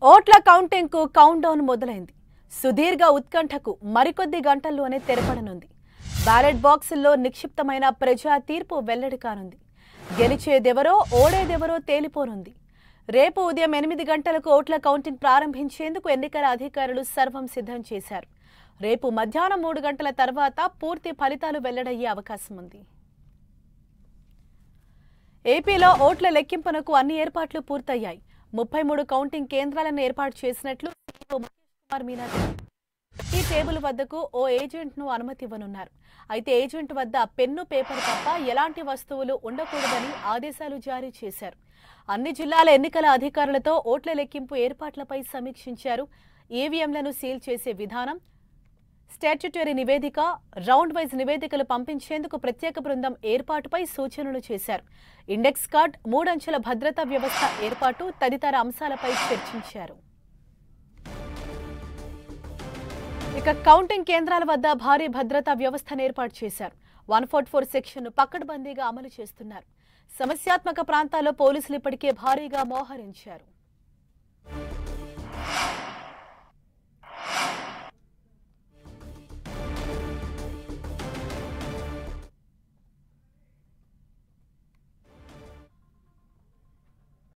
ఓట్ల కౌంటింగ్ కు count down మొదలైంది. సుదీర్ఘ ఉత్కంఠకు మరికొద్ది గంటల్లోనే తెరపడనుంది. బ్యాలెట్ బాక్సుల్లో నిక్షిప్తమైన ప్రజా తీర్పు వెల్లడి కానుంది. గెలిచేదెవరో ఓడేదెవరో తేలిపోనుంది. రేపు ఉదయం 8 గంటలకు ఓట్ల కౌంటింగ్ ప్రారంభించేందుకు ఎన్నికల అధికారులు సర్వం సిద్ధం చేశారు. రేపు మధ్యాహ్నం 3 గంటల తర్వాత పూర్తి ఫలితాలు వెల్లడయ్యే అవకాశం ఉంది. ఏపీలో ఓట్ల లెక్కింపునకు అన్ని ఏర్పాట్లు పూర్తయ్యాయి. 33 కౌంటింగ్ కేంద్రాలను ఏర్పాటు చేసినట్లు సీఈఓ మహేష్ కుమార్ మీనా తెలిపారు. ఈ టేబుల్ వద్దకు ఓ ఏజెంట్ను అనుమతి ఇవ్వనున్నారు. అయితే ఏజెంట్ వద్ద పెన్ను, పేపర్ తప్ప ఎలాంటి వస్తువులు ఉండకూడదని ఆదేశాలు జారీ చేశారు. అన్ని జిల్లాల ఎన్నికల అధికారులతో ఓట్ల లెక్కింపు ఏర్పాట్లపై సమీక్షించారు. ఈవీఎంలను సీల్ చేసే విధానం, స్టాట్యుటరీ నివేదిక, రౌండ్ వైజ్ నివేదికలు పంపించేందుకు ప్రత్యేక బృందం ఏర్పాటుపై సూచనలు చేశారు. ఇండెక్స్ కార్డ్, 3 అంచెల భద్రతా వ్యవస్థ ఏర్పాటు తదితర అంశాలపై చర్చించారు. ఇక కౌంటింగ్ కేంద్రాల వద్ద భారీ భద్రతా వ్యవస్థను ఏర్పాటు చేశారు. 144 సెక్షన్ను పకడ్బందీగా అమలు చేస్తున్నారు. సమస్యాత్మక ప్రాంతాల్లో పోలీసులు ఇప్పటికే భారీగా మోహరించారు.